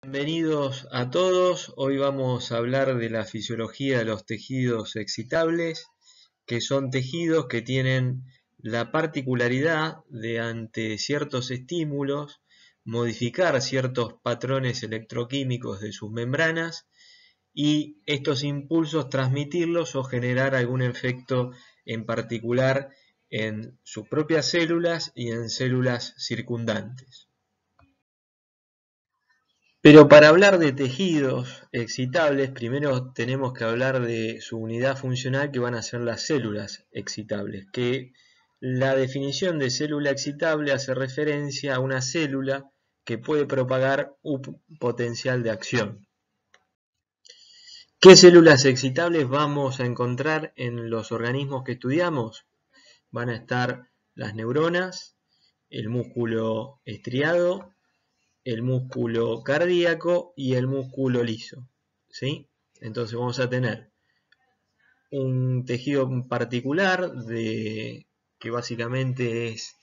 Bienvenidos a todos. Hoy vamos a hablar de la fisiología de los tejidos excitables, que son tejidos que tienen la particularidad de, ante ciertos estímulos, modificar ciertos patrones electroquímicos de sus membranas y estos impulsos transmitirlos o generar algún efecto en particular en sus propias células y en células circundantes. Pero para hablar de tejidos excitables, primero tenemos que hablar de su unidad funcional, que van a ser las células excitables, que la definición de célula excitable hace referencia a una célula que puede propagar un potencial de acción. ¿Qué células excitables vamos a encontrar en los organismos que estudiamos? Van a estar las neuronas, el músculo estriado, el músculo cardíaco y el músculo liso, ¿sí? Entonces vamos a tener un tejido particular que básicamente es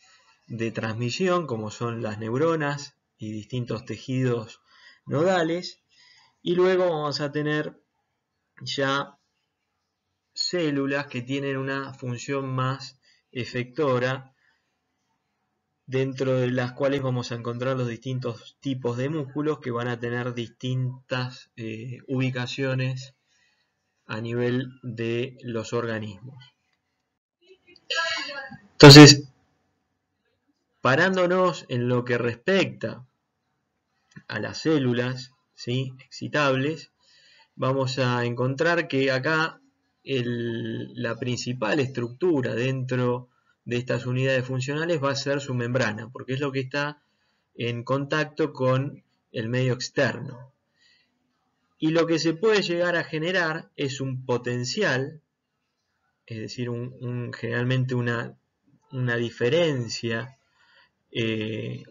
de transmisión, como son las neuronas y distintos tejidos nodales, y luego vamos a tener ya células que tienen una función más efectora, dentro de las cuales vamos a encontrar los distintos tipos de músculos que van a tener distintas ubicaciones a nivel de los organismos. Entonces, parándonos en lo que respecta a las células, ¿sí?, excitables, vamos a encontrar que acá la principal estructura dentro de estas unidades funcionales va a ser su membrana, porque es lo que está en contacto con el medio externo. Y lo que se puede llegar a generar es un potencial, es decir, generalmente una diferencia,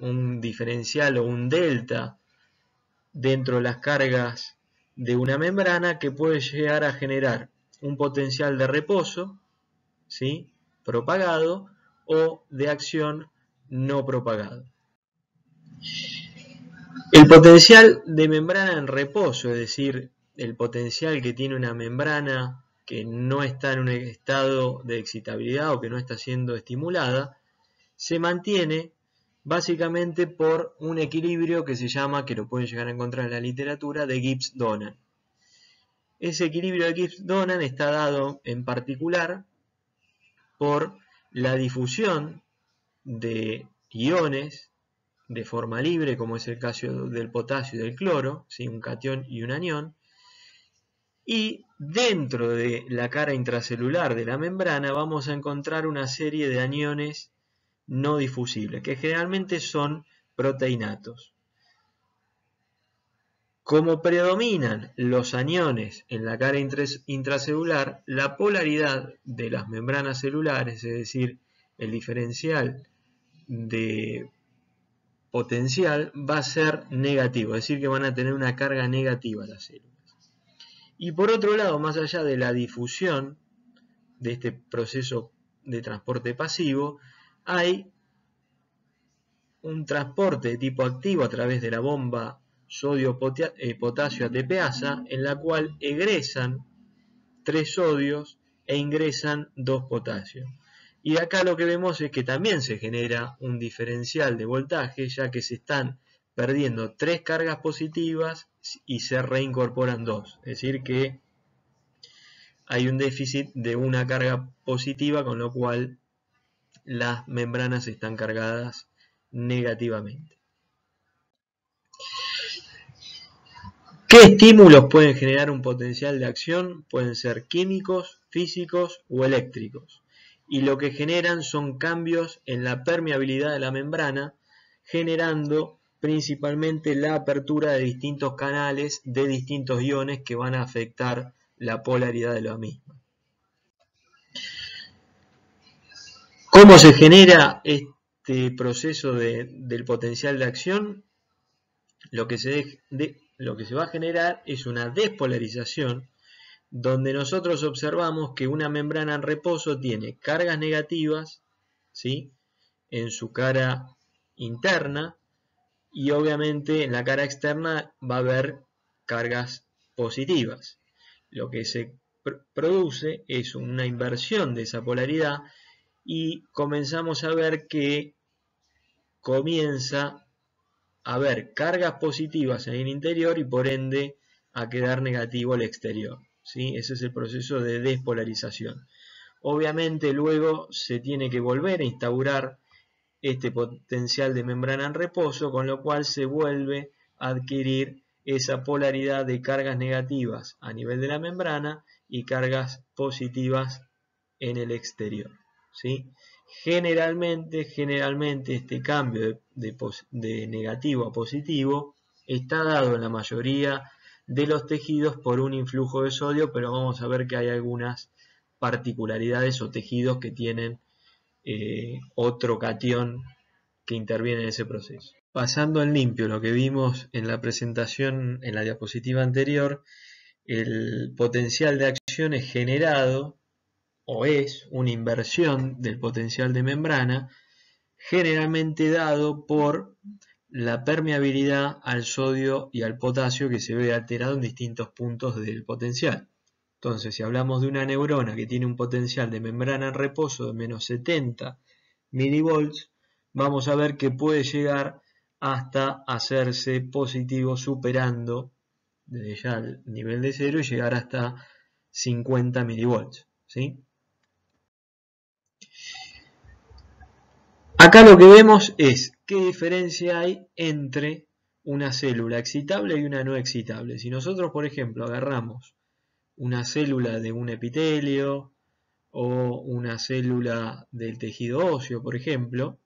un diferencial o un delta dentro de las cargas de una membrana, que puede llegar a generar un potencial de reposo, ¿sí?, propagado, o de acción no propagado. El potencial de membrana en reposo, es decir, el potencial que tiene una membrana que no está en un estado de excitabilidad o que no está siendo estimulada, se mantiene básicamente por un equilibrio que se llama, que lo pueden llegar a encontrar en la literatura, de Gibbs-Donan. Ese equilibrio de Gibbs-Donan está dado en particular por la difusión de iones de forma libre, como es el caso del potasio y del cloro, ¿sí?, un catión y un anión, y dentro de la cara intracelular de la membrana vamos a encontrar una serie de aniones no difusibles, que generalmente son proteinatos. Como predominan los aniones en la cara intracelular, la polaridad de las membranas celulares, es decir, el diferencial de potencial, va a ser negativo, es decir, que van a tener una carga negativa las células. Y por otro lado, más allá de la difusión de este proceso de transporte pasivo, hay un transporte de tipo activo a través de la bomba sodio-potasio ATPasa, en la cual egresan 3 sodios e ingresan 2 potasios. Y acá lo que vemos es que también se genera un diferencial de voltaje, ya que se están perdiendo 3 cargas positivas y se reincorporan 2. Es decir, que hay un déficit de una carga positiva, con lo cual las membranas están cargadas negativamente. ¿Qué estímulos pueden generar un potencial de acción? Pueden ser químicos, físicos o eléctricos. Y lo que generan son cambios en la permeabilidad de la membrana, generando principalmente la apertura de distintos canales de distintos iones que van a afectar la polaridad de la misma. ¿Cómo se genera este proceso del potencial de acción? Lo que se va a generar es una despolarización, donde nosotros observamos que una membrana en reposo tiene cargas negativas, ¿sí?, en su cara interna, y obviamente en la cara externa va a haber cargas positivas. Lo que se produce es una inversión de esa polaridad y comenzamos a ver que comienza a haber cargas positivas en el interior y por ende a quedar negativo el exterior, ¿sí? Ese es el proceso de despolarización. Obviamente luego se tiene que volver a instaurar este potencial de membrana en reposo, con lo cual se vuelve a adquirir esa polaridad de cargas negativas a nivel de la membrana y cargas positivas en el exterior, ¿sí? Generalmente este cambio de negativo a positivo está dado en la mayoría de los tejidos por un influjo de sodio, pero vamos a ver que hay algunas particularidades o tejidos que tienen otro catión que interviene en ese proceso. Pasando en limpio lo que vimos en la presentación en la diapositiva anterior, el potencial de acción es generado o es una inversión del potencial de membrana, generalmente dado por la permeabilidad al sodio y al potasio que se ve alterado en distintos puntos del potencial. Entonces, si hablamos de una neurona que tiene un potencial de membrana en reposo de menos 70 milivolts, vamos a ver que puede llegar hasta hacerse positivo superando desde ya el nivel de cero y llegar hasta 50 milivolts, ¿sí? Acá lo que vemos es qué diferencia hay entre una célula excitable y una no excitable. Si nosotros, por ejemplo, agarramos una célula de un epitelio o una célula del tejido óseo, por ejemplo,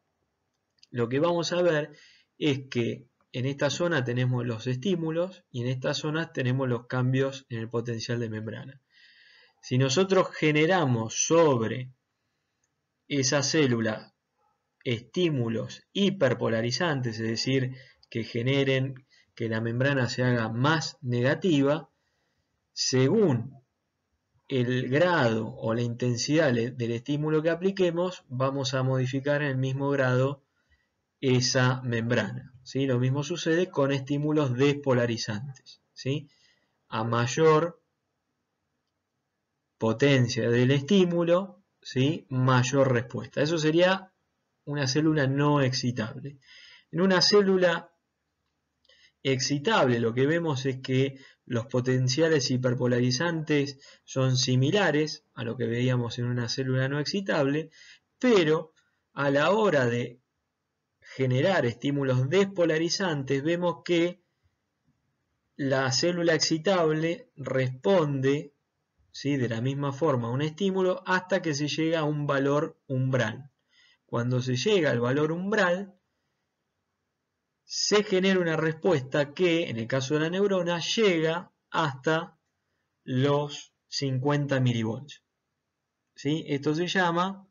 lo que vamos a ver es que en esta zona tenemos los estímulos y en esta zona tenemos los cambios en el potencial de membrana. Si nosotros generamos sobre esa célula estímulos hiperpolarizantes, es decir, que generen que la membrana se haga más negativa, según el grado o la intensidad del estímulo que apliquemos, vamos a modificar en el mismo grado esa membrana, ¿sí? Lo mismo sucede con estímulos despolarizantes, ¿sí? A mayor potencia del estímulo, ¿sí? Mayor respuesta. Eso sería una célula no excitable. En una célula excitable lo que vemos es que los potenciales hiperpolarizantes son similares a lo que veíamos en una célula no excitable, pero a la hora de generar estímulos despolarizantes vemos que la célula excitable responde, ¿sí?, de la misma forma a un estímulo hasta que se llega a un valor umbral. Cuando se llega al valor umbral, se genera una respuesta que, en el caso de la neurona, llega hasta los 50 milivolts. ¿Sí? Esto se llama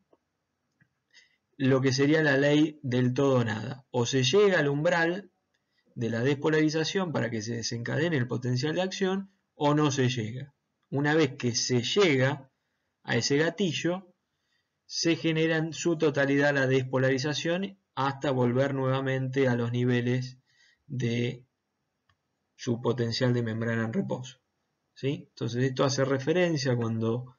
lo que sería la ley del todo o nada. O se llega al umbral de la despolarización para que se desencadene el potencial de acción, o no se llega. Una vez que se llega a ese gatillo, se genera en su totalidad la despolarización hasta volver nuevamente a los niveles de su potencial de membrana en reposo, ¿sí? Entonces esto hace referencia cuando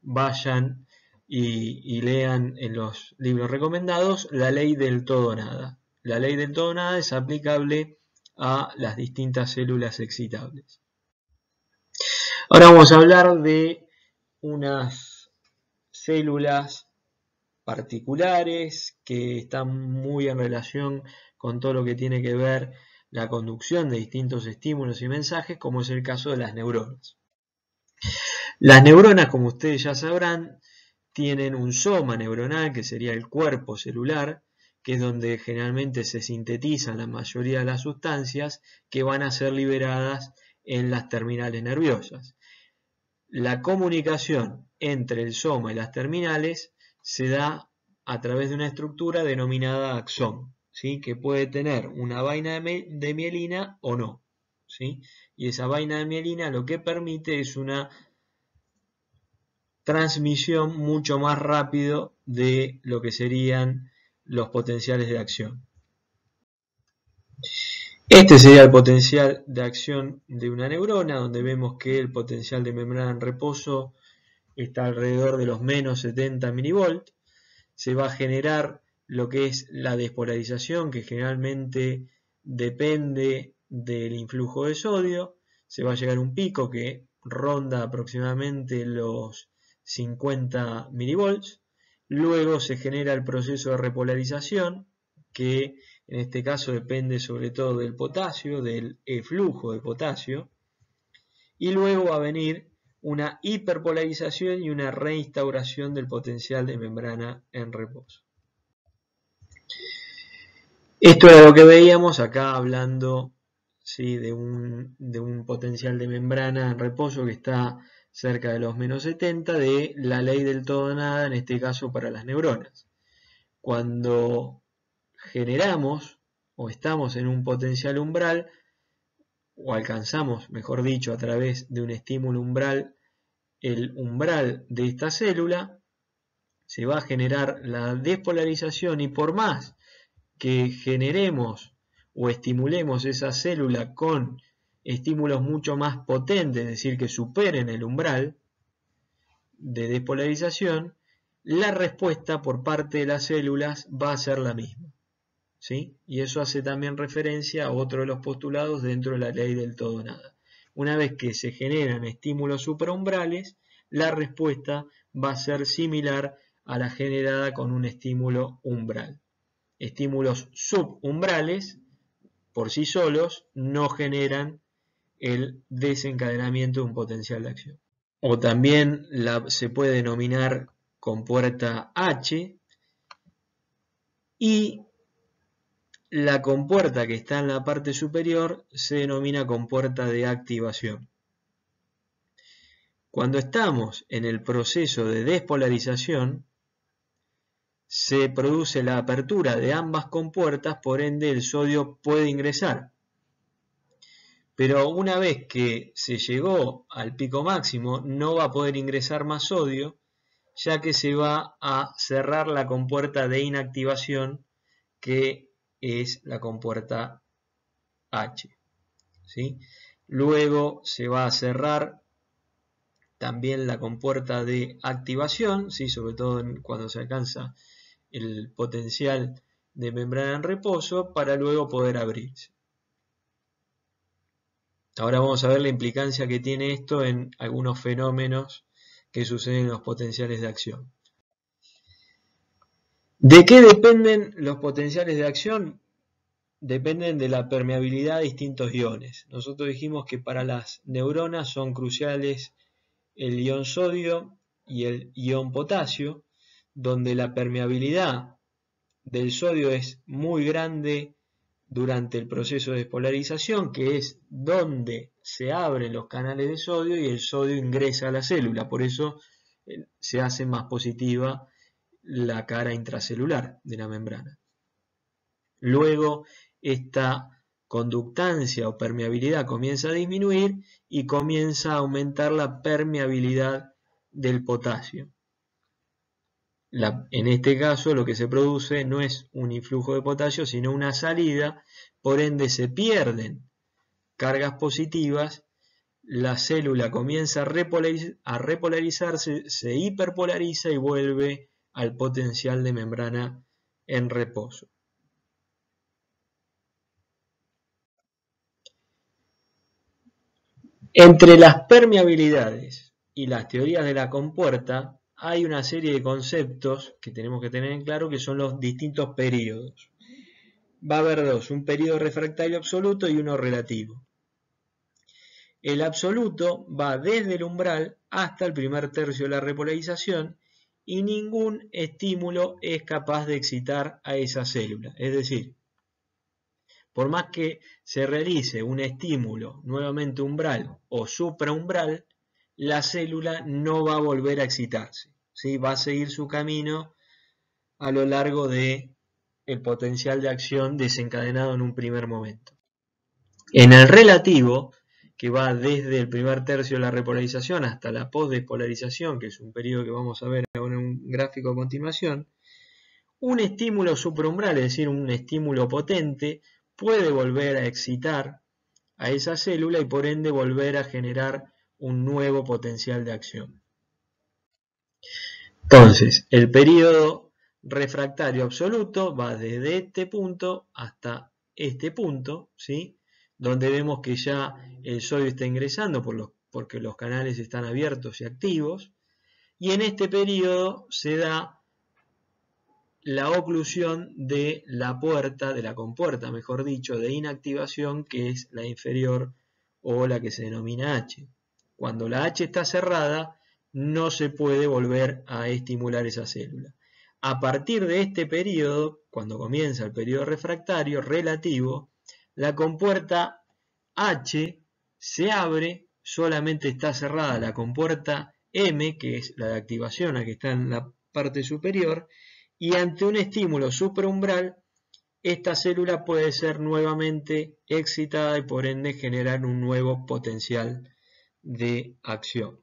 vayan y lean en los libros recomendados la ley del todo o nada. La ley del todo o nada es aplicable a las distintas células excitables. Ahora vamos a hablar de unas células particulares que están muy en relación con todo lo que tiene que ver la conducción de distintos estímulos y mensajes, como es el caso de las neuronas. Las neuronas, como ustedes ya sabrán, tienen un soma neuronal, que sería el cuerpo celular, que es donde generalmente se sintetizan la mayoría de las sustancias que van a ser liberadas en las terminales nerviosas. La comunicación entre el soma y las terminales se da a través de una estructura denominada axón, ¿sí?, que puede tener una vaina de mielina o no, ¿sí? Y esa vaina de mielina lo que permite es una transmisión mucho más rápido de lo que serían los potenciales de acción. Este sería el potencial de acción de una neurona, donde vemos que el potencial de membrana en reposo está alrededor de los menos 70 milivolts. Se va a generar lo que es la despolarización, que generalmente depende del influjo de sodio. Se va a llegar a un pico que ronda aproximadamente los 50 milivolts. Luego se genera el proceso de repolarización, que en este caso depende sobre todo del potasio, del flujo de potasio. Y luego va a venir una hiperpolarización y una reinstauración del potencial de membrana en reposo. Esto era lo que veíamos acá hablando, ¿sí?, de un potencial de membrana en reposo que está cerca de los menos 70, de la ley del todo nada, en este caso para las neuronas. Cuando generamos o estamos en un potencial umbral, o alcanzamos, mejor dicho, a través de un estímulo umbral, el umbral de esta célula, se va a generar la despolarización, y por más que generemos o estimulemos esa célula con estímulos mucho más potentes, es decir, que superen el umbral de despolarización, la respuesta por parte de las células va a ser la misma, ¿sí? Y eso hace también referencia a otro de los postulados dentro de la ley del todo nada. Una vez que se generan estímulos supraumbrales, la respuesta va a ser similar a la generada con un estímulo umbral. Estímulos subumbrales por sí solos no generan el desencadenamiento de un potencial de acción. O también se puede denominar compuerta H, y la compuerta que está en la parte superior se denomina compuerta de activación. Cuando estamos en el proceso de despolarización, se produce la apertura de ambas compuertas, por ende el sodio puede ingresar. Pero una vez que se llegó al pico máximo, no va a poder ingresar más sodio, ya que se va a cerrar la compuerta de inactivación, que es la compuerta H, ¿sí? Luego se va a cerrar también la compuerta de activación, ¿sí?, sobre todo cuando se alcanza el potencial de membrana en reposo, para luego poder abrirse. Ahora vamos a ver la implicancia que tiene esto en algunos fenómenos que suceden en los potenciales de acción. ¿De qué dependen los potenciales de acción? Dependen de la permeabilidad de distintos iones. Nosotros dijimos que para las neuronas son cruciales el ion sodio y el ion potasio, donde la permeabilidad del sodio es muy grande durante el proceso de despolarización, que es donde se abren los canales de sodio y el sodio ingresa a la célula. Por eso se hace más positiva la cara intracelular de la membrana. Luego esta conductancia o permeabilidad comienza a disminuir y comienza a aumentar la permeabilidad del potasio. En este caso lo que se produce no es un influjo de potasio, sino una salida, por ende se pierden cargas positivas, la célula comienza a repolarizarse, se hiperpolariza y vuelve al potencial de membrana en reposo. Entre las permeabilidades y las teorías de la compuerta hay una serie de conceptos que tenemos que tener en claro, que son los distintos periodos. Va a haber dos, un periodo refractario absoluto y uno relativo. El absoluto va desde el umbral hasta el primer tercio de la repolarización y ningún estímulo es capaz de excitar a esa célula. Es decir, por más que se realice un estímulo nuevamente umbral o supraumbral, la célula no va a volver a excitarse, ¿sí? Va a seguir su camino a lo largo del potencial de acción desencadenado en un primer momento. En el relativo, que va desde el primer tercio de la repolarización hasta la postdespolarización, que es un periodo que vamos a ver ahora en un gráfico a continuación, un estímulo supraumbral, es decir, un estímulo potente, puede volver a excitar a esa célula y por ende volver a generar un nuevo potencial de acción. Entonces, el periodo refractario absoluto va desde este punto hasta este punto, ¿sí? Donde vemos que ya el sodio está ingresando porque los canales están abiertos y activos, y en este periodo se da la oclusión de la puerta, de la compuerta, mejor dicho, de inactivación, que es la inferior o la que se denomina H. Cuando la H está cerrada, no se puede volver a estimular esa célula. A partir de este periodo, cuando comienza el periodo refractario relativo, la compuerta H se abre, solamente está cerrada la compuerta M, que es la de activación, la que está en la parte superior, y ante un estímulo supraumbral, esta célula puede ser nuevamente excitada y por ende generar un nuevo potencial de acción.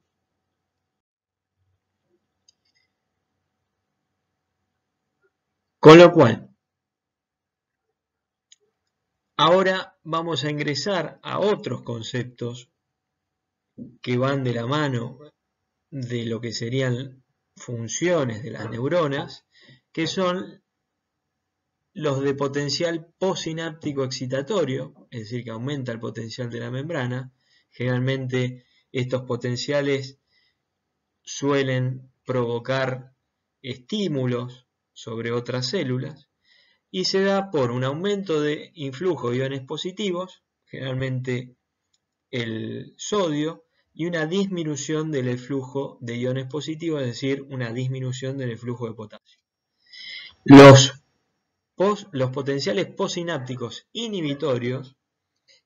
Con lo cual, ahora vamos a ingresar a otros conceptos que van de la mano de lo que serían funciones de las neuronas, que son los de potencial posináptico excitatorio, es decir, que aumenta el potencial de la membrana. Generalmente estos potenciales suelen provocar estímulos sobre otras células y se da por un aumento de influjo de iones positivos, generalmente el sodio, y una disminución del flujo de iones positivos, es decir, una disminución del flujo de potasio. Los potenciales posinápticos inhibitorios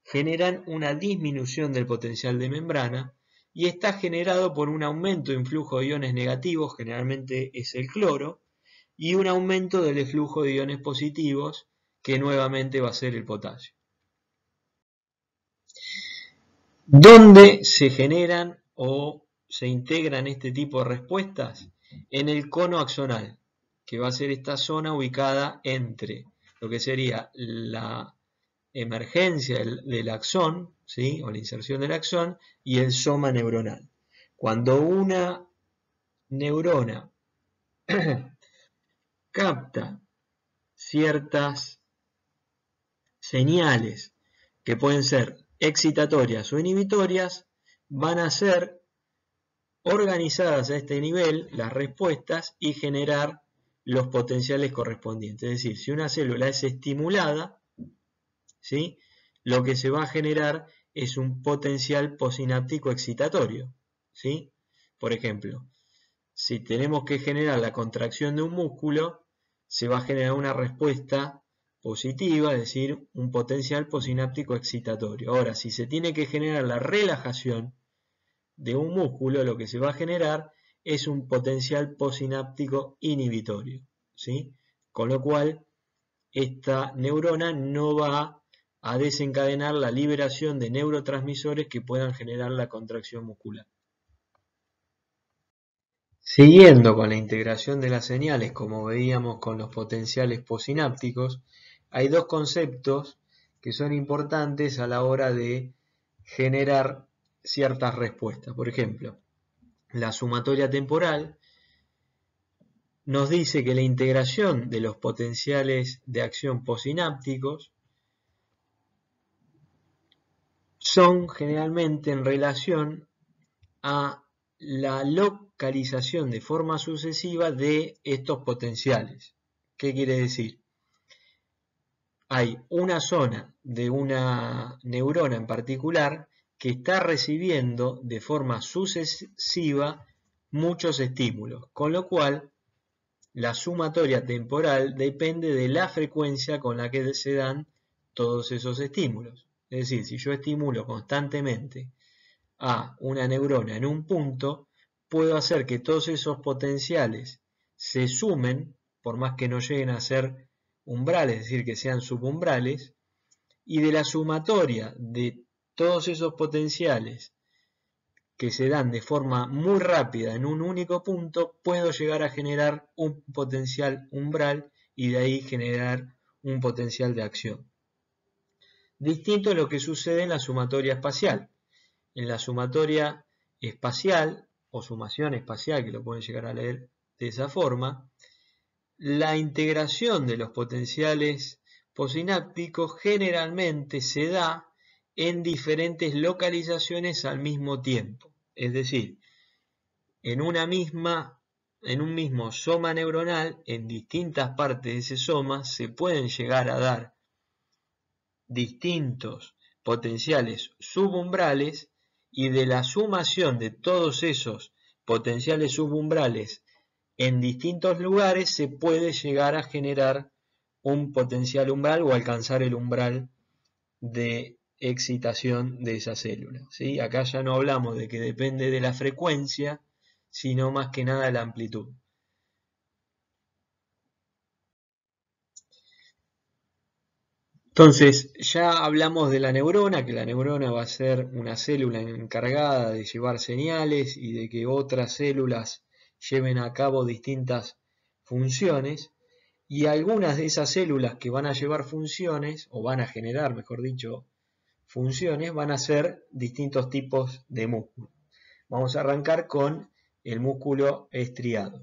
generan una disminución del potencial de membrana y está generado por un aumento en flujo de iones negativos, generalmente es el cloro, y un aumento del flujo de iones positivos, que nuevamente va a ser el potasio. ¿Dónde se generan o se integran este tipo de respuestas? En el cono axonal, que va a ser esta zona ubicada entre lo que sería la emergencia del axón, ¿sí? O la inserción del axón, y el soma neuronal. Cuando una neurona capta ciertas señales que pueden ser excitatorias o inhibitorias, van a ser organizadas a este nivel las respuestas y generar los potenciales correspondientes. Es decir, si una célula es estimulada, ¿sí? Lo que se va a generar es un potencial posináptico excitatorio, ¿sí? Por ejemplo, si tenemos que generar la contracción de un músculo, se va a generar una respuesta positiva, es decir, un potencial posináptico excitatorio. Ahora, si se tiene que generar la relajación de un músculo, lo que se va a generar es un potencial posináptico inhibitorio, ¿sí? Con lo cual, esta neurona no va a desencadenar la liberación de neurotransmisores que puedan generar la contracción muscular. Siguiendo con la integración de las señales, como veíamos con los potenciales posinápticos, hay dos conceptos que son importantes a la hora de generar ciertas respuestas. Por ejemplo, la sumatoria temporal nos dice que la integración de los potenciales de acción posinápticos son generalmente en relación a la localización de forma sucesiva de estos potenciales. ¿Qué quiere decir? Hay una zona de una neurona en particular que está recibiendo de forma sucesiva muchos estímulos, con lo cual la sumatoria temporal depende de la frecuencia con la que se dan todos esos estímulos. Es decir, si yo estimulo constantemente a una neurona en un punto, puedo hacer que todos esos potenciales se sumen, por más que no lleguen a ser umbrales, es decir, que sean subumbrales, y de la sumatoria de todos esos potenciales que se dan de forma muy rápida en un único punto, puedo llegar a generar un potencial umbral y de ahí generar un potencial de acción. Distinto a lo que sucede en la sumatoria espacial. En la sumatoria espacial, o sumación espacial, que lo pueden llegar a leer de esa forma, la integración de los potenciales posinápticos generalmente se da en diferentes localizaciones al mismo tiempo. Es decir, en un mismo soma neuronal, en distintas partes de ese soma, se pueden llegar a dar distintos potenciales subumbrales, y de la sumación de todos esos potenciales subumbrales en distintos lugares se puede llegar a generar un potencial umbral o alcanzar el umbral de excitación de esa célula, ¿sí? Acá ya no hablamos de que depende de la frecuencia, sino más que nada de la amplitud. Entonces, ya hablamos de la neurona, que la neurona va a ser una célula encargada de llevar señales y de que otras células lleven a cabo distintas funciones, y algunas de esas células que van a llevar funciones, o van a generar, mejor dicho, funciones, van a ser distintos tipos de músculo. Vamos a arrancar con el músculo estriado.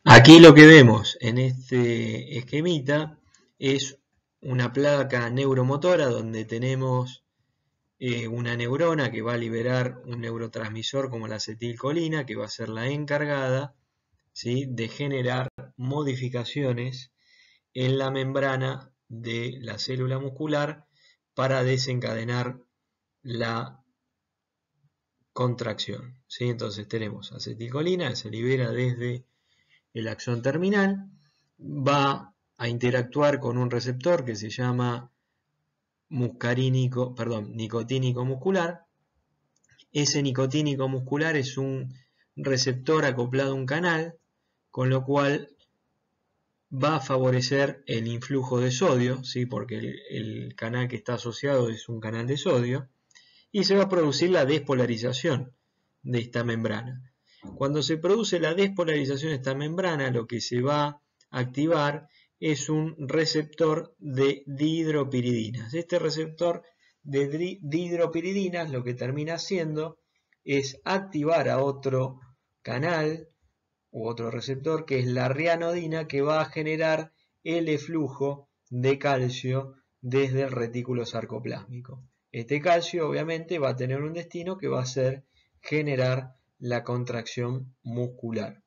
Aquí lo que vemos en este esquemita es una placa neuromotora donde tenemos una neurona que va a liberar un neurotransmisor como la acetilcolina, que va a ser la encargada, ¿sí?, de generar modificaciones en la membrana de la célula muscular para desencadenar la contracción, ¿sí? Entonces tenemos acetilcolina que se libera desde el axón terminal, va a interactuar con un receptor que se llama nicotínico muscular. Ese nicotínico muscular es un receptor acoplado a un canal, con lo cual va a favorecer el influjo de sodio, ¿sí?, porque el canal que está asociado es un canal de sodio, y se va a producir la despolarización de esta membrana. Cuando se produce la despolarización de esta membrana, lo que se va a activar es un receptor de dihidropiridinas. Este receptor de dihidropiridinas lo que termina haciendo es activar a otro canal u otro receptor, que es la rianodina, que va a generar el eflujo de calcio desde el retículo sarcoplásmico. Este calcio obviamente va a tener un destino que va a ser generar la contracción muscular.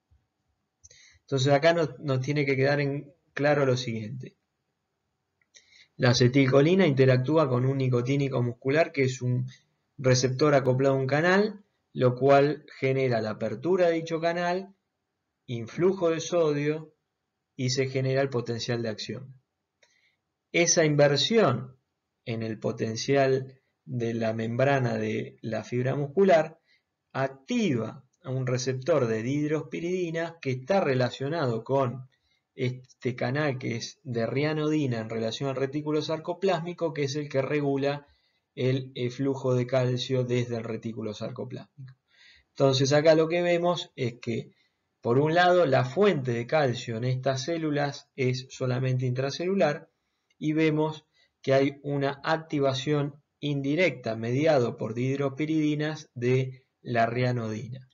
Entonces acá nos tiene que quedar en claro lo siguiente. La acetilcolina interactúa con un nicotínico muscular, que es un receptor acoplado a un canal, lo cual genera la apertura de dicho canal, influjo de sodio, y se genera el potencial de acción. Esa inversión en el potencial de la membrana de la fibra muscular activa a un receptor de dihidropiridina que está relacionado con este canal que es de rianodina en relación al retículo sarcoplásmico, que es el que regula el flujo de calcio desde el retículo sarcoplásmico. Entonces acá lo que vemos es que, por un lado, la fuente de calcio en estas células es solamente intracelular, y vemos que hay una activación indirecta mediado por dihidropiridinas de la rianodina.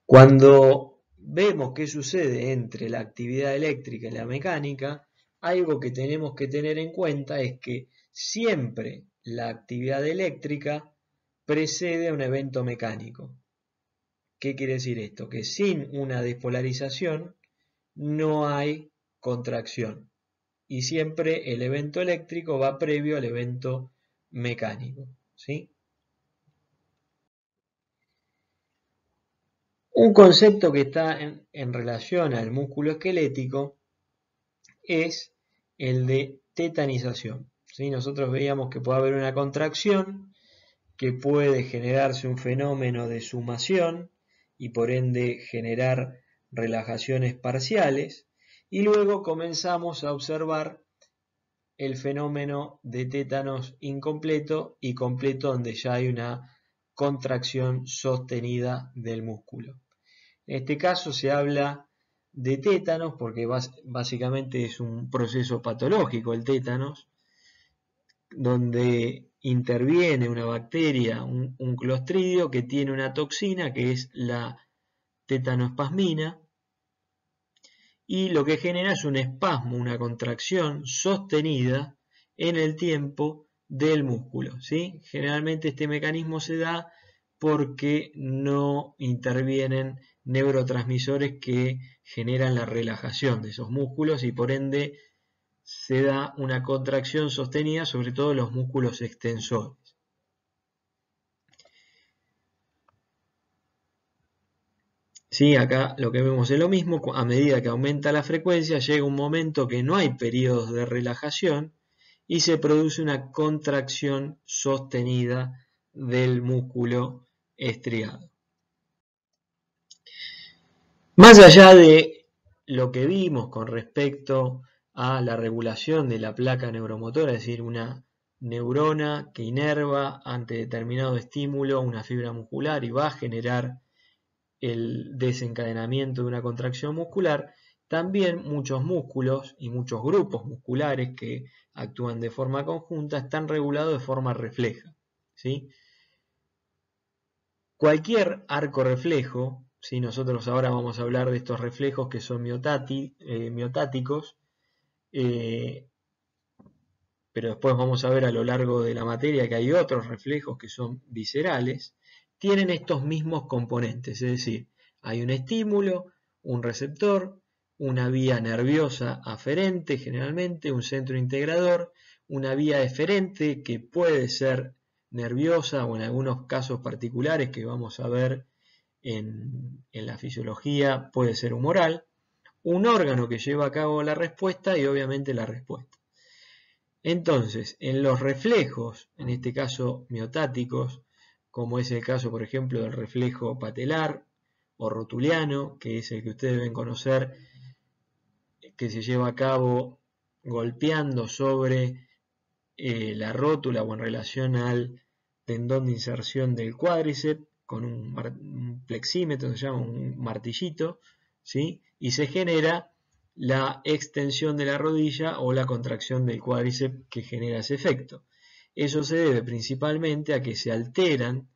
Cuando vemos qué sucede entre la actividad eléctrica y la mecánica, algo que tenemos que tener en cuenta es que siempre la actividad eléctrica precede a un evento mecánico. ¿Qué quiere decir esto? Que sin una despolarización no hay contracción, y siempre el evento eléctrico va previo al evento mecánico, ¿sí? Un concepto que está en relación al músculo esquelético es el de tetanización, ¿sí? Nosotros veíamos que puede haber una contracción, que puede generarse un fenómeno de sumación y por ende generar relajaciones parciales, y luego comenzamos a observar el fenómeno de tétanos incompleto y completo, donde ya hay una contracción sostenida del músculo. En este caso se habla de tétanos, porque básicamente es un proceso patológico el tétanos, donde interviene una bacteria, un clostridio que tiene una toxina que es la tetanospasmina, y lo que genera es un espasmo, una contracción sostenida en el tiempo del músculo, ¿sí? Generalmente este mecanismo se da porque no intervienen neurotransmisores que generan la relajación de esos músculos y por ende se da una contracción sostenida sobre todo en los músculos extensores. Sí, acá lo que vemos es lo mismo, a medida que aumenta la frecuencia llega un momento que no hay periodos de relajación y se produce una contracción sostenida del músculo estriado. Más allá de lo que vimos con respecto a la regulación de la placa neuromotora, es decir, una neurona que inerva ante determinado estímulo una fibra muscular y va a generar el desencadenamiento de una contracción muscular, también muchos músculos y muchos grupos musculares que actúan de forma conjunta están regulados de forma refleja, ¿sí? Cualquier arco reflejo, ¿sí? Nosotros ahora vamos a hablar de estos reflejos que son miotáticos, pero después vamos a ver a lo largo de la materia que hay otros reflejos que son viscerales, tienen estos mismos componentes, es decir, hay un estímulo, un receptor, una vía nerviosa aferente generalmente, un centro integrador, una vía eferente que puede ser nerviosa o en algunos casos particulares que vamos a ver en la fisiología puede ser humoral, un órgano que lleva a cabo la respuesta y obviamente la respuesta. Entonces, en los reflejos, en este caso miotáticos, como es el caso, por ejemplo, del reflejo patelar o rotuliano, que es el que ustedes deben conocer, que se lleva a cabo golpeando sobre la rótula o en relación al tendón de inserción del cuádriceps con un plexímetro, se llama un martillito, ¿sí? Y se genera la extensión de la rodilla o la contracción del cuádriceps que genera ese efecto. Eso se debe principalmente a que se alteran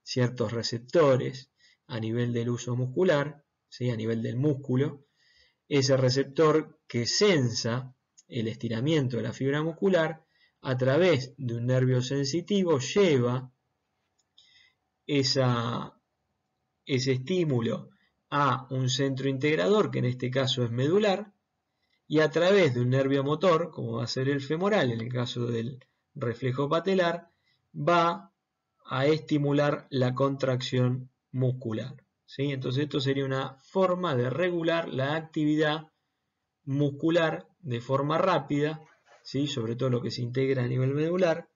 ciertos receptores a nivel del uso muscular, ¿sí? A nivel del músculo. Ese receptor que sensa el estiramiento de la fibra muscular a través de un nervio sensitivo lleva ese estímulo a un centro integrador, que en este caso es medular, y a través de un nervio motor, como va a ser el femoral en el caso del reflejo patelar, va a estimular la contracción muscular, ¿sí? Entonces esto sería una forma de regular la actividad muscular de forma rápida, ¿sí? Sobre todo lo que se integra a nivel medular,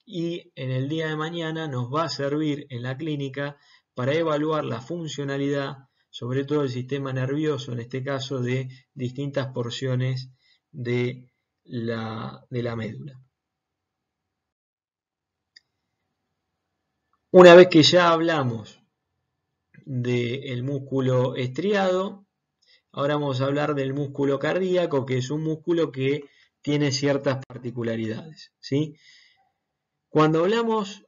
y en el día de mañana nos va a servir en la clínica para evaluar la funcionalidad, sobre todo el sistema nervioso, en este caso de distintas porciones de la médula. Una vez que ya hablamos del músculo estriado, ahora vamos a hablar del músculo cardíaco, que es un músculo que tiene ciertas particularidades, ¿sí? Cuando hablamos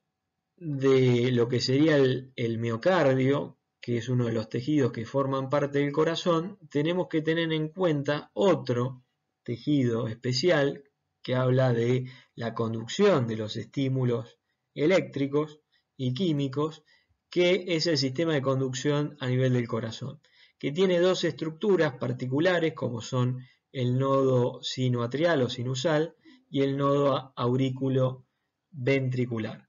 de lo que sería el miocardio, que es uno de los tejidos que forman parte del corazón, tenemos que tener en cuenta otro tejido especial que habla de la conducción de los estímulos eléctricos y químicos, que es el sistema de conducción a nivel del corazón, que tiene dos estructuras particulares como son el nodo sinoatrial o sinusal y el nodo aurículo ventricular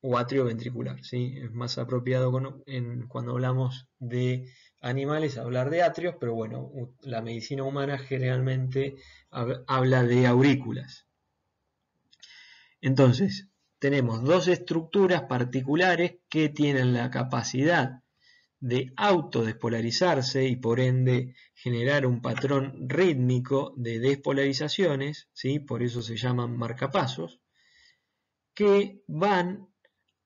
o atrioventricular, ¿sí? Es más apropiado cuando hablamos de animales hablar de atrios, pero bueno, la medicina humana generalmente habla de aurículas. Entonces, tenemos dos estructuras particulares que tienen la capacidad de autodespolarizarse y por ende generar un patrón rítmico de despolarizaciones, ¿sí? Por eso se llaman marcapasos, que van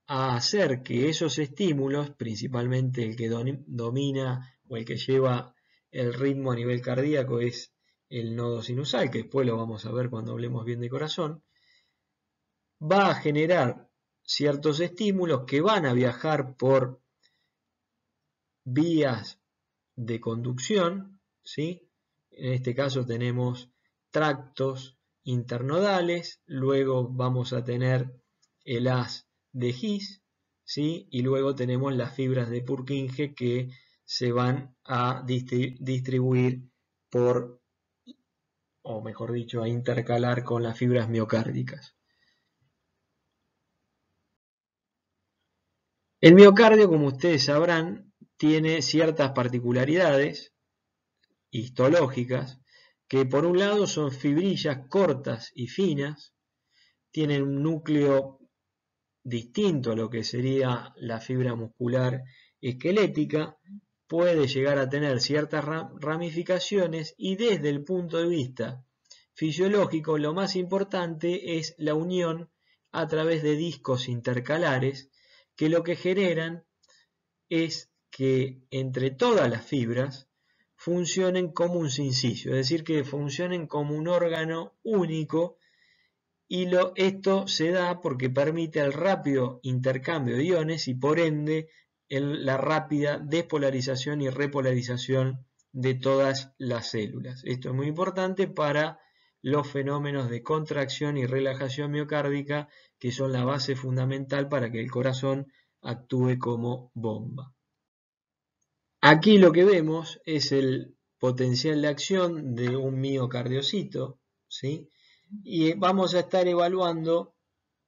a hacer que esos estímulos, principalmente el que domina o el que lleva el ritmo a nivel cardíaco es el nodo sinusal, que después lo vamos a ver cuando hablemos bien de corazón, va a generar ciertos estímulos que van a viajar por vías de conducción, ¿sí? En este caso tenemos tractos internodales, luego vamos a tener el haz de His, ¿sí? Y luego tenemos las fibras de Purkinje que se van a distribuir por, o mejor dicho, a intercalar con las fibras miocárdicas. El miocardio, como ustedes sabrán, tiene ciertas particularidades histológicas, que por un lado son fibrillas cortas y finas, tienen un núcleo distinto a lo que sería la fibra muscular esquelética, puede llegar a tener ciertas ramificaciones y desde el punto de vista fisiológico lo más importante es la unión a través de discos intercalares que lo que generan es que entre todas las fibras funcionen como un sincicio, es decir, que funcionen como un órgano único y esto se da porque permite el rápido intercambio de iones y por ende la rápida despolarización y repolarización de todas las células. Esto es muy importante para los fenómenos de contracción y relajación miocárdica que son la base fundamental para que el corazón actúe como bomba. Aquí lo que vemos es el potencial de acción de un miocardiocito, ¿sí? Y vamos a estar evaluando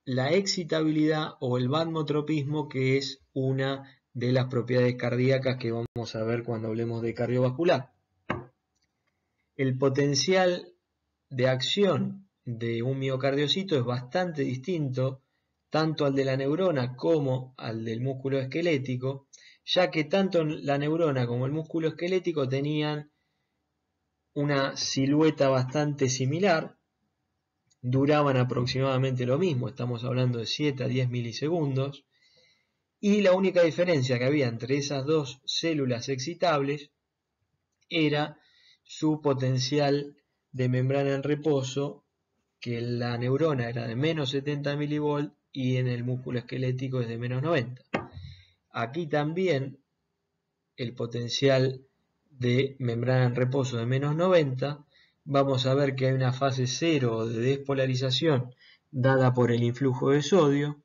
la excitabilidad o el vasotropismo, que es una de las propiedades cardíacas que vamos a ver cuando hablemos de cardiovascular. El potencial de acción de un miocardiocito es bastante distinto tanto al de la neurona como al del músculo esquelético, ya que tanto la neurona como el músculo esquelético tenían una silueta bastante similar, duraban aproximadamente lo mismo, estamos hablando de 7 a 10 milisegundos, y la única diferencia que había entre esas dos células excitables era su potencial de membrana en reposo, que la neurona era de menos 70 milivolts y en el músculo esquelético es de menos 90. Aquí también el potencial de membrana en reposo de menos 90, vamos a ver que hay una fase cero de despolarización dada por el influjo de sodio.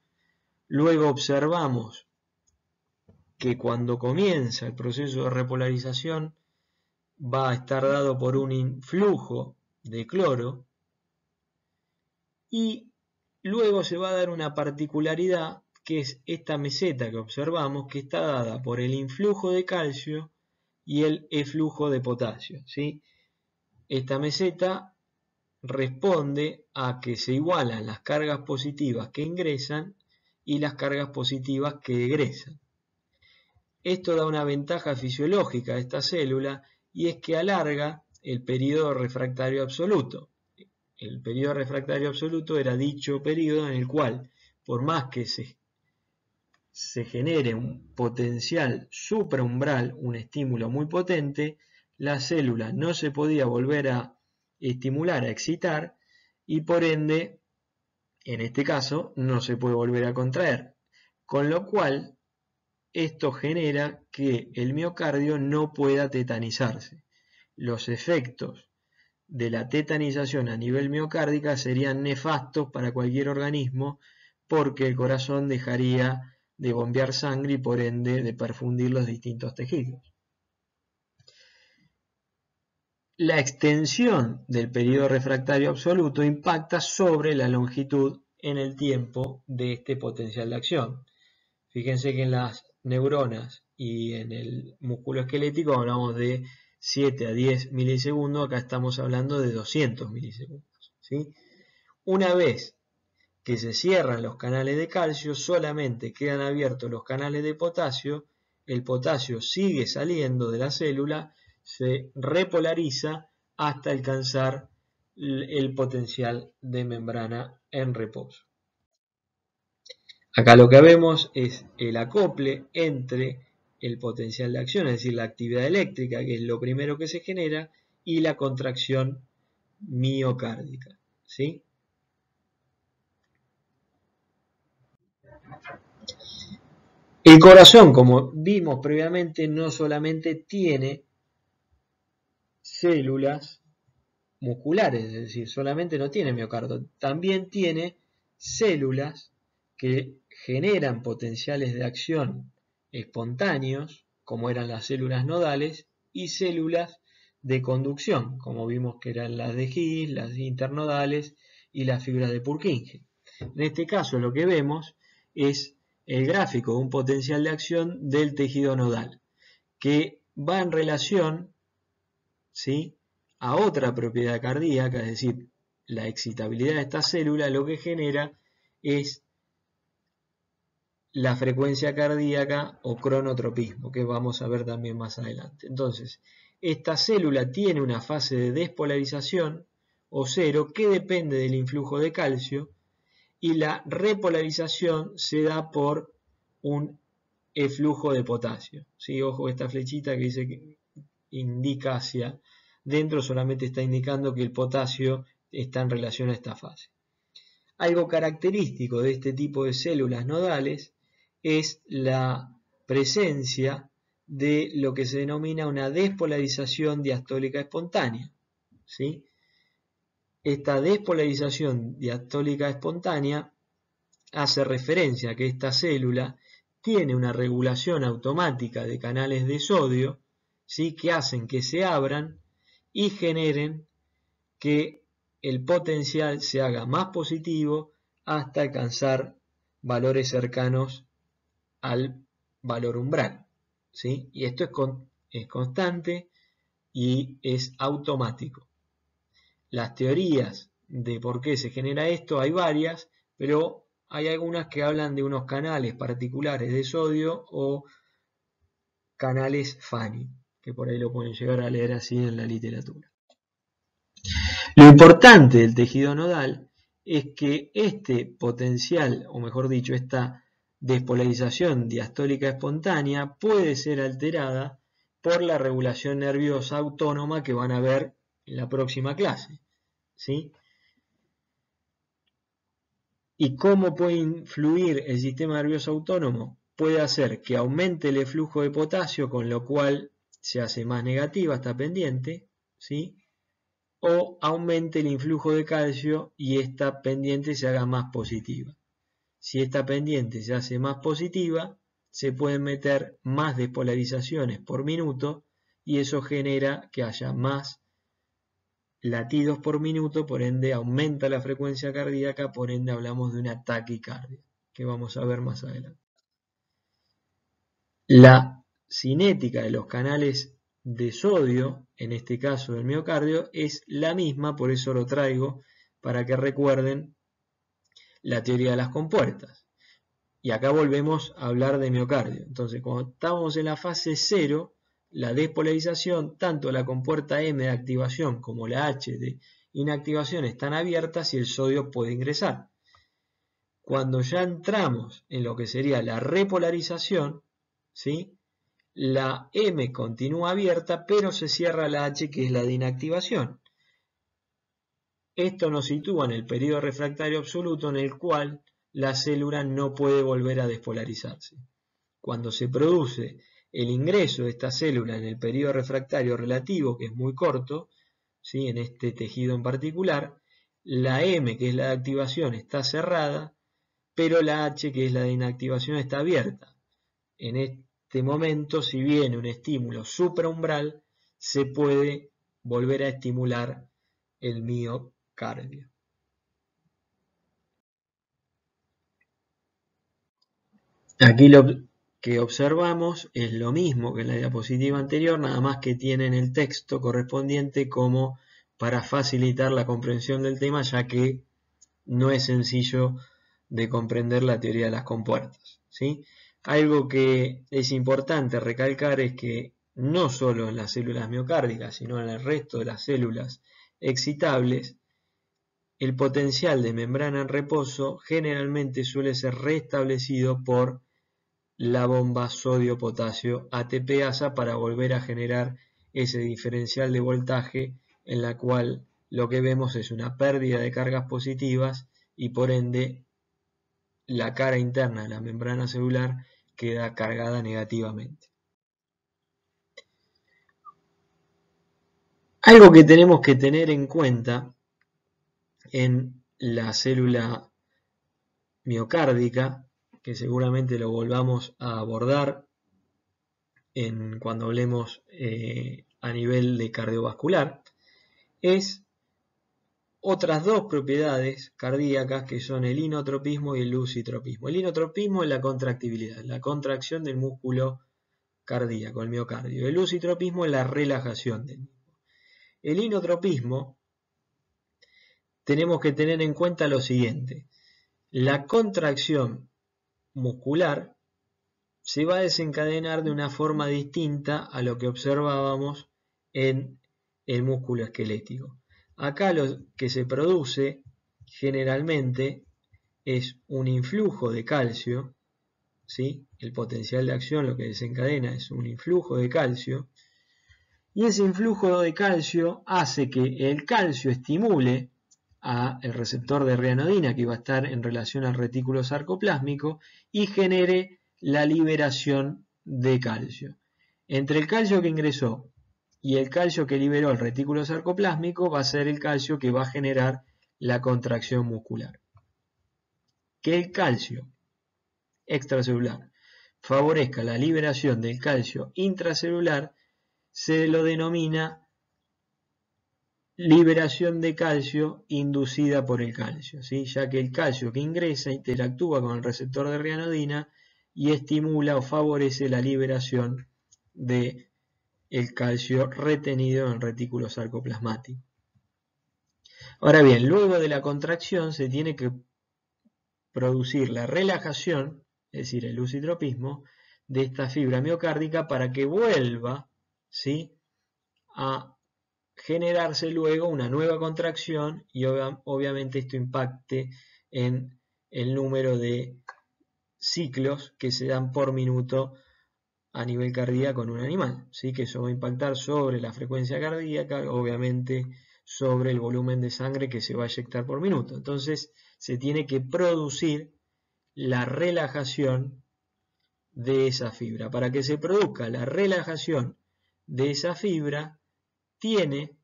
Luego observamos que cuando comienza el proceso de repolarización va a estar dado por un influjo de cloro y luego se va a dar una particularidad que es esta meseta que observamos que está dada por el influjo de calcio y el eflujo de potasio, ¿sí? Esta meseta responde a que se igualan las cargas positivas que ingresan y las cargas positivas que egresan. Esto da una ventaja fisiológica a esta célula y es que alarga el periodo refractario absoluto. El periodo refractario absoluto era dicho periodo en el cual, por más que se genere un potencial supraumbral, un estímulo muy potente, la célula no se podía volver a estimular, a excitar, y por ende, en este caso, no se puede volver a contraer. Con lo cual, esto genera que el miocardio no pueda tetanizarse. Los efectos de la tetanización a nivel miocárdica serían nefastos para cualquier organismo porque el corazón dejaría de bombear sangre y por ende de perfundir los distintos tejidos. La extensión del periodo refractario absoluto impacta sobre la longitud en el tiempo de este potencial de acción. Fíjense que en las neuronas y en el músculo esquelético hablamos de 7 a 10 milisegundos, acá estamos hablando de 200 milisegundos, ¿sí? Una vez que se cierran los canales de calcio, solamente quedan abiertos los canales de potasio, el potasio sigue saliendo de la célula, se repolariza hasta alcanzar el potencial de membrana en reposo. Acá lo que vemos es el acople entre el potencial de acción, es decir, la actividad eléctrica, que es lo primero que se genera, y la contracción miocárdica, ¿sí? El corazón, como vimos previamente, no solamente tiene células musculares, es decir, solamente no tiene miocardio, también tiene células que generan potenciales de acción espontáneos, como eran las células nodales, y células de conducción, como vimos que eran las de His, las internodales y las fibras de Purkinje. En este caso lo que vemos es el gráfico de un potencial de acción del tejido nodal, que va en relación, ¿sí?, a otra propiedad cardíaca, es decir, la excitabilidad de esta célula lo que genera es la frecuencia cardíaca o cronotropismo, que vamos a ver también más adelante. Entonces, esta célula tiene una fase de despolarización o cero que depende del influjo de calcio, y la repolarización se da por un eflujo de potasio. ¿Sí? Ojo, esta flechita que dice que indica hacia dentro solamente está indicando que el potasio está en relación a esta fase. Algo característico de este tipo de células nodales es la presencia de lo que se denomina una despolarización diastólica espontánea, ¿sí? Esta despolarización diastólica espontánea hace referencia a que esta célula tiene una regulación automática de canales de sodio, ¿sí?, que hacen que se abran y generen que el potencial se haga más positivo hasta alcanzar valores cercanos al valor umbral, ¿sí? Y esto es constante y es automático. Las teorías de por qué se genera esto hay varias, pero hay algunas que hablan de unos canales particulares de sodio o canales Fanny, que por ahí lo pueden llegar a leer así en la literatura. Lo importante del tejido nodal es que este potencial, o mejor dicho, esta despolarización diastólica espontánea puede ser alterada por la regulación nerviosa autónoma que van a ver en la próxima clase, ¿sí? ¿Y cómo puede influir el sistema nervioso autónomo? Puede hacer que aumente el flujo de potasio, con lo cual se hace más negativa esta pendiente, ¿sí?, o aumente el influjo de calcio y esta pendiente se haga más positiva. Si esta pendiente se hace más positiva, se pueden meter más despolarizaciones por minuto y eso genera que haya más latidos por minuto, por ende aumenta la frecuencia cardíaca, por ende hablamos de una taquicardia, que vamos a ver más adelante. La cinética de los canales de sodio, en este caso del miocardio, es la misma, por eso lo traigo, para que recuerden la teoría de las compuertas. Y acá volvemos a hablar de miocardio. Entonces, cuando estamos en la fase 0, la despolarización, tanto la compuerta M de activación como la H de inactivación están abiertas y el sodio puede ingresar. Cuando ya entramos en lo que sería la repolarización, ¿sí?, la M continúa abierta, pero se cierra la H, que es la de inactivación. Esto nos sitúa en el periodo refractario absoluto, en el cual la célula no puede volver a despolarizarse. Cuando se produce el ingreso de esta célula en el periodo refractario relativo, que es muy corto, ¿sí?, en este tejido en particular, la M, que es la de activación, está cerrada, pero la H, que es la de inactivación, está abierta. En este momento, si viene un estímulo supraumbral, se puede volver a estimular el miocardio. Aquí lo que observamos es lo mismo que en la diapositiva anterior, nada más que tienen el texto correspondiente como para facilitar la comprensión del tema, ya que no es sencillo de comprender la teoría de las compuertas, ¿sí? Algo que es importante recalcar es que no solo en las células miocárdicas, sino en el resto de las células excitables, el potencial de membrana en reposo generalmente suele ser restablecido por la bomba sodio-potasio ATP-ASA para volver a generar ese diferencial de voltaje en la cual lo que vemos es una pérdida de cargas positivas y por ende la cara interna de la membrana celular queda cargada negativamente. Algo que tenemos que tener en cuenta en la célula miocárdica, que seguramente lo volvamos a abordar cuando hablemos a nivel de cardiovascular, es otras dos propiedades cardíacas que son el inotropismo y el lusitropismo. El inotropismo es la contractibilidad, la contracción del músculo cardíaco, el miocardio. El lusitropismo es la relajación del mismo. El inotropismo, tenemos que tener en cuenta lo siguiente: la contracción muscular se va a desencadenar de una forma distinta a lo que observábamos en el músculo esquelético. Acá lo que se produce generalmente es un influjo de calcio, ¿sí? El potencial de acción lo que desencadena es un influjo de calcio, y ese influjo de calcio hace que el calcio estimule al receptor de rianodina, que va a estar en relación al retículo sarcoplásmico, y genere la liberación de calcio. Entre el calcio que ingresó y el calcio que liberó el retículo sarcoplásmico va a ser el calcio que va a generar la contracción muscular. Que el calcio extracelular favorezca la liberación del calcio intracelular se lo denomina liberación de calcio inducida por el calcio, ¿sí? Ya que el calcio que ingresa interactúa con el receptor de rianodina y estimula o favorece la liberación del calcio retenido en el retículo sarcoplasmático. Ahora bien, luego de la contracción se tiene que producir la relajación, es decir, el lusitropismo, de esta fibra miocárdica para que vuelva, ¿sí?, a generarse luego una nueva contracción y obviamente esto impacte en el número de ciclos que se dan por minuto a nivel cardíaco en un animal, ¿sí? Que eso va a impactar sobre la frecuencia cardíaca, obviamente sobre el volumen de sangre que se va a eyectar por minuto. Entonces se tiene que producir la relajación de esa fibra. Para que se produzca la relajación de esa fibra, tiene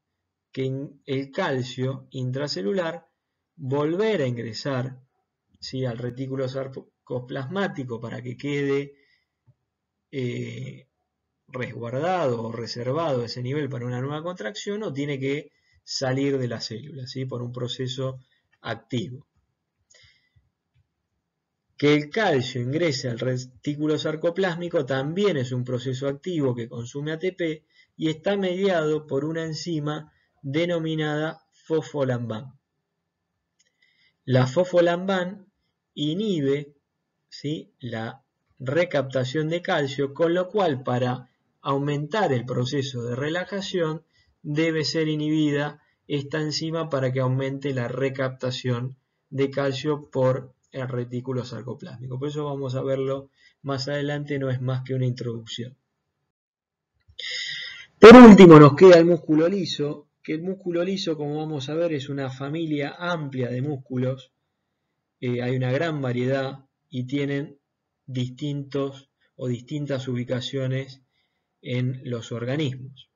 que el calcio intracelular volver a ingresar, ¿sí?, al retículo sarcoplasmático para que quede resguardado o reservado ese nivel para una nueva contracción, o tiene que salir de la célula, ¿sí?, por un proceso activo. Que el calcio ingrese al retículo sarcoplásmico también es un proceso activo que consume ATP y está mediado por una enzima denominada fosfolamban. La fosfolamban inhibe, ¿sí?, la recaptación de calcio, con lo cual para aumentar el proceso de relajación debe ser inhibida esta enzima para que aumente la recaptación de calcio por el retículo sarcoplásmico. Por eso vamos a verlo más adelante, no es más que una introducción. Por último nos queda el músculo liso, que el músculo liso, como vamos a ver, es una familia amplia de músculos. Hay una gran variedad y tienen distintas ubicaciones en los organismos.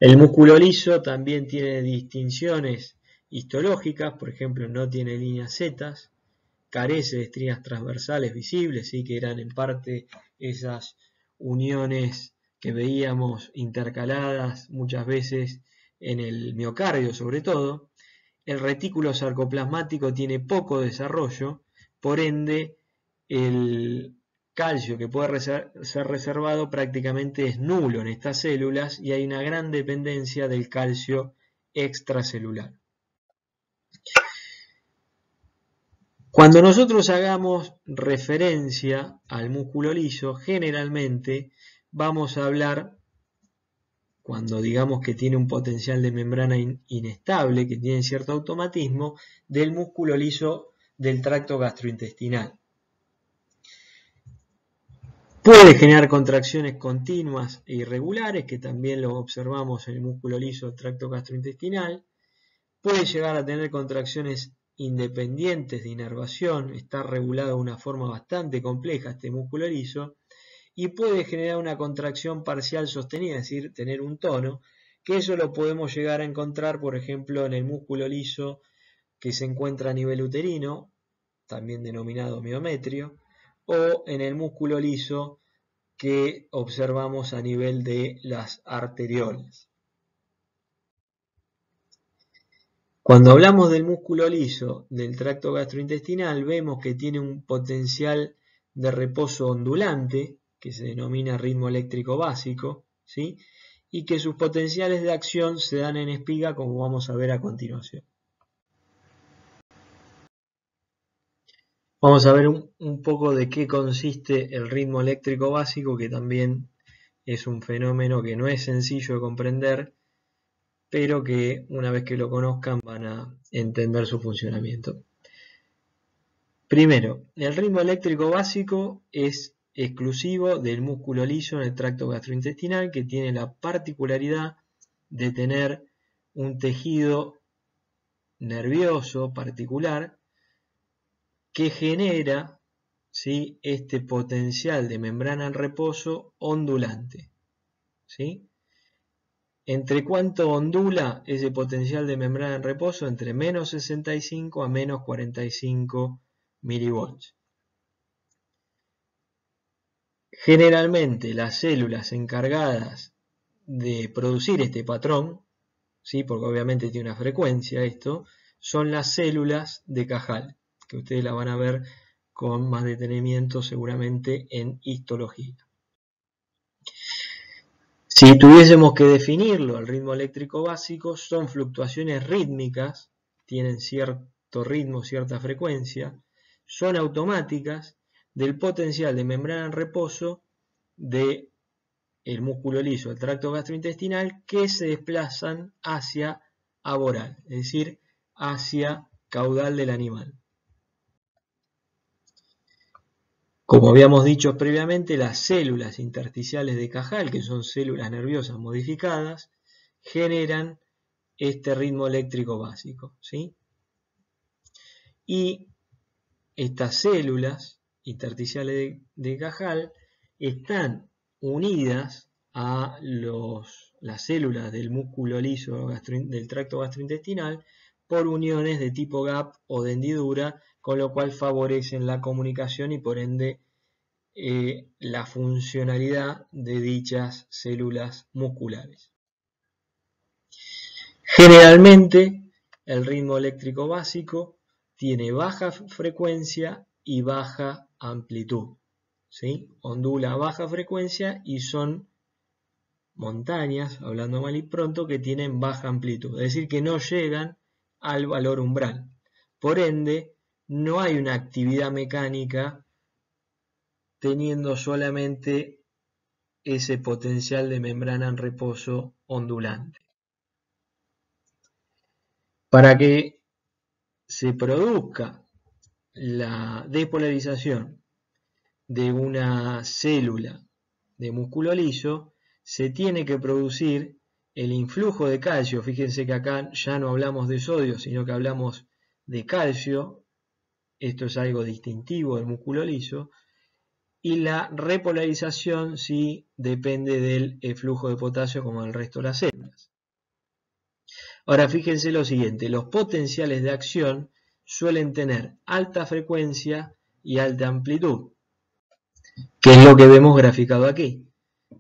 El músculo liso también tiene distinciones histológicas, por ejemplo, no tiene líneas zetas, carece de estrías transversales visibles, ¿sí?, que eran en parte esas uniones que veíamos intercaladas muchas veces en el miocardio sobre todo. El retículo sarcoplasmático tiene poco desarrollo, por ende el calcio que puede ser reservado prácticamente es nulo en estas células y hay una gran dependencia del calcio extracelular. Cuando nosotros hagamos referencia al músculo liso, generalmente vamos a hablar, cuando digamos que tiene un potencial de membrana inestable, que tiene cierto automatismo, del músculo liso del tracto gastrointestinal. Puede generar contracciones continuas e irregulares, que también lo observamos en el músculo liso del tracto gastrointestinal. Puede llegar a tener contracciones independientes de inervación, está regulado de una forma bastante compleja este músculo liso, y puede generar una contracción parcial sostenida, es decir, tener un tono, que eso lo podemos llegar a encontrar, por ejemplo, en el músculo liso que se encuentra a nivel uterino, también denominado miometrio, o en el músculo liso que observamos a nivel de las arteriolas. Cuando hablamos del músculo liso del tracto gastrointestinal, vemos que tiene un potencial de reposo ondulante, que se denomina ritmo eléctrico básico, ¿sí? Y que sus potenciales de acción se dan en espiga, como vamos a ver a continuación. Vamos a ver un poco de qué consiste el ritmo eléctrico básico, que también es un fenómeno que no es sencillo de comprender, pero que una vez que lo conozcan van a entender su funcionamiento. Primero, el ritmo eléctrico básico es exclusivo del músculo liso en el tracto gastrointestinal, que tiene la particularidad de tener un tejido nervioso particular que genera, ¿sí?, este potencial de membrana en reposo ondulante, ¿sí? ¿Entre cuánto ondula ese potencial de membrana en reposo? Entre menos 65 a menos 45 milivolts. Generalmente las células encargadas de producir este patrón, ¿sí?, porque obviamente tiene una frecuencia esto, son las células de Cajal, que ustedes la van a ver con más detenimiento seguramente en histología. Si tuviésemos que definirlo, el ritmo eléctrico básico son fluctuaciones rítmicas, tienen cierto ritmo, cierta frecuencia, son automáticas del potencial de membrana en reposo del músculo liso, el tracto gastrointestinal, que se desplazan hacia aboral, es decir, hacia caudal del animal. Como habíamos dicho previamente, las células intersticiales de Cajal, que son células nerviosas modificadas, generan este ritmo eléctrico básico, ¿sí? Y estas células intersticiales de Cajal están unidas a las células del músculo liso del tracto gastrointestinal por uniones de tipo gap o de hendidura, con lo cual favorecen la comunicación y por ende la funcionalidad de dichas células musculares. Generalmente el ritmo eléctrico básico tiene baja frecuencia y baja amplitud, ¿sí? Ondula a baja frecuencia y son montañas, hablando mal y pronto, que tienen baja amplitud, es decir, que no llegan al valor umbral. Por ende, no hay una actividad mecánica teniendo solamente ese potencial de membrana en reposo ondulante. Para que se produzca la despolarización de una célula de músculo liso, se tiene que producir el influjo de calcio. Fíjense que acá ya no hablamos de sodio, sino que hablamos de calcio. Esto es algo distintivo del músculo liso. Y la repolarización sí depende del flujo de potasio como el resto de las células. Ahora fíjense lo siguiente, los potenciales de acción suelen tener alta frecuencia y alta amplitud, que es lo que vemos graficado aquí.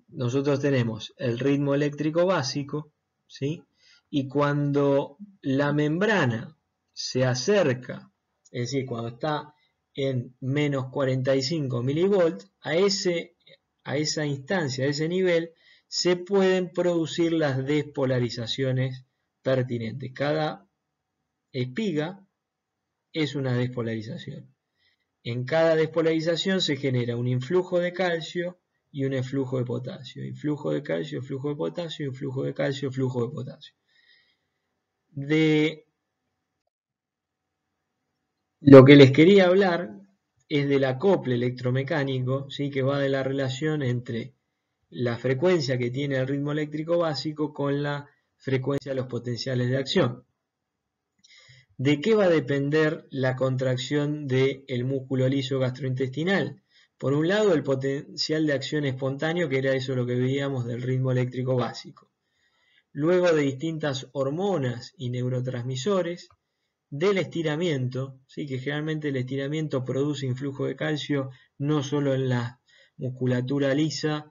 Nosotros tenemos el ritmo eléctrico básico, ¿sí? Y cuando la membrana se acerca, es decir, cuando está en menos 45 milivolts, a esa instancia, a ese nivel, se pueden producir las despolarizaciones pertinentes. Cada espiga es una despolarización. En cada despolarización se genera un influjo de calcio y un eflujo de potasio. Influjo de calcio, flujo de potasio, influjo de calcio, flujo de potasio. De lo que les quería hablar es del acople electromecánico, ¿sí? Que va de la relación entre la frecuencia que tiene el ritmo eléctrico básico con la frecuencia de los potenciales de acción. ¿De qué va a depender la contracción del músculo liso gastrointestinal? Por un lado, el potencial de acción espontáneo, que era eso lo que veíamos del ritmo eléctrico básico. Luego de distintas hormonas y neurotransmisores, del estiramiento, ¿sí? Que generalmente el estiramiento produce influjo de calcio no solo en la musculatura lisa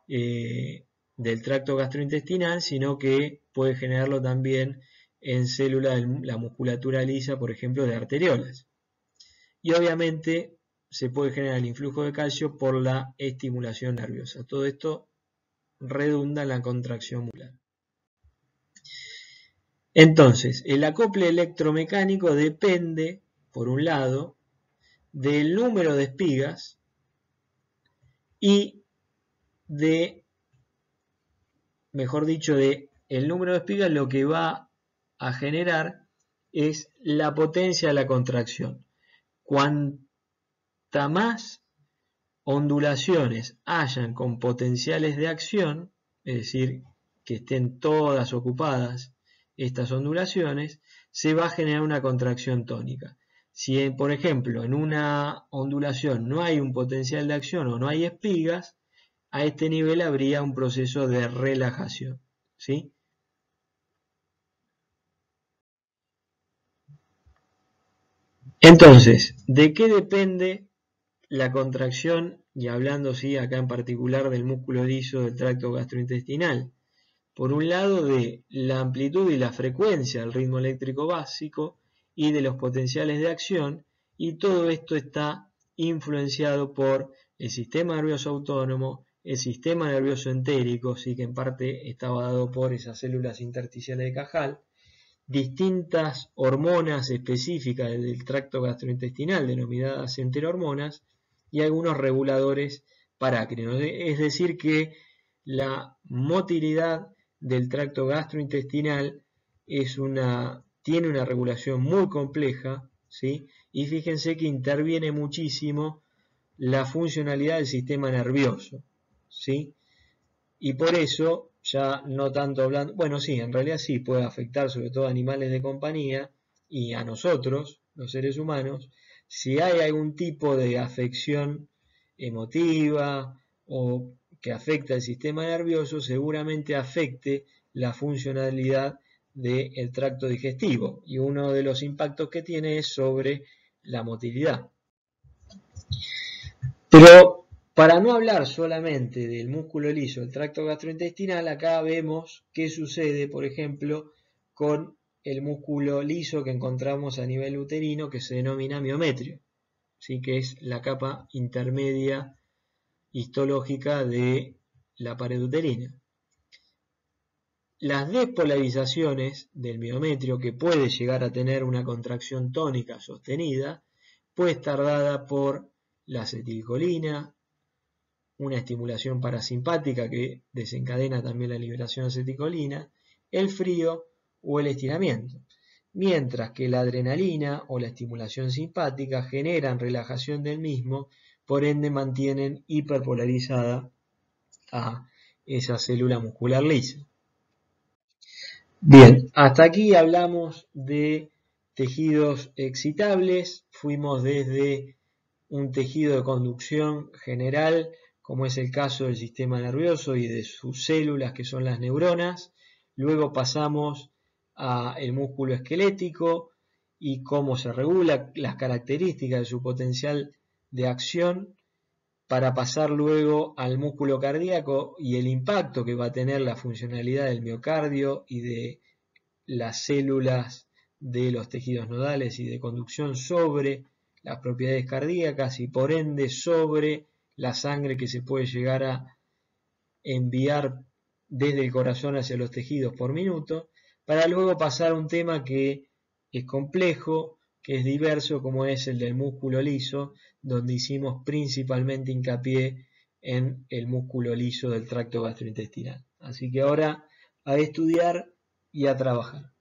del tracto gastrointestinal, sino que puede generarlo también en células de la musculatura lisa, por ejemplo, de arteriolas. Y obviamente se puede generar el influjo de calcio por la estimulación nerviosa. Todo esto redunda en la contracción muscular. Entonces, el acople electromecánico depende, por un lado, del número de espigas y mejor dicho, de el número de espigas, lo que va a generar es la potencia de la contracción. Cuanta más ondulaciones hayan con potenciales de acción, es decir, que estén todas ocupadas estas ondulaciones, se va a generar una contracción tónica. Si, por ejemplo, en una ondulación no hay un potencial de acción o no hay espigas, a este nivel habría un proceso de relajación, ¿sí? Entonces, ¿de qué depende la contracción? Y hablando, sí, acá en particular del músculo liso del tracto gastrointestinal. Por un lado, de la amplitud y la frecuencia del ritmo eléctrico básico y de los potenciales de acción, y todo esto está influenciado por el sistema nervioso autónomo, el sistema nervioso entérico, sí, que en parte estaba dado por esas células intersticiales de Cajal, distintas hormonas específicas del tracto gastrointestinal, denominadas enterohormonas, y algunos reguladores parácrinos. Es decir, que la motilidad del tracto gastrointestinal tiene una regulación muy compleja, ¿sí? Y fíjense que interviene muchísimo la funcionalidad del sistema nervioso, ¿sí? Y por eso, ya no tanto hablando, bueno, sí, en realidad sí puede afectar sobre todo a animales de compañía y a nosotros, los seres humanos, si hay algún tipo de afección emotiva o que afecta el sistema nervioso, seguramente afecte la funcionalidad del tracto digestivo, y uno de los impactos que tiene es sobre la motilidad. Pero para no hablar solamente del músculo liso del tracto gastrointestinal, acá vemos qué sucede, por ejemplo, con el músculo liso que encontramos a nivel uterino, que se denomina miometrio, ¿sí? Que es la capa intermedia histológica de la pared uterina. Las despolarizaciones del miometrio, que puede llegar a tener una contracción tónica sostenida, puede estar dada por la acetilcolina, una estimulación parasimpática que desencadena también la liberación de acetilcolina, el frío o el estiramiento, mientras que la adrenalina o la estimulación simpática generan relajación del mismo, por ende mantienen hiperpolarizada a esa célula muscular lisa. Bien, hasta aquí hablamos de tejidos excitables, fuimos desde un tejido de conducción general, como es el caso del sistema nervioso y de sus células, que son las neuronas. Luego pasamos al músculo esquelético y cómo se regula, las características de su potencial de acción, para pasar luego al músculo cardíaco y el impacto que va a tener la funcionalidad del miocardio y de las células de los tejidos nodales y de conducción sobre las propiedades cardíacas y por ende sobre la sangre que se puede llegar a enviar desde el corazón hacia los tejidos por minuto, para luego pasar a un tema que es complejo, que es diverso, como es el del músculo liso, donde hicimos principalmente hincapié en el músculo liso del tracto gastrointestinal. Así que ahora a estudiar y a trabajar.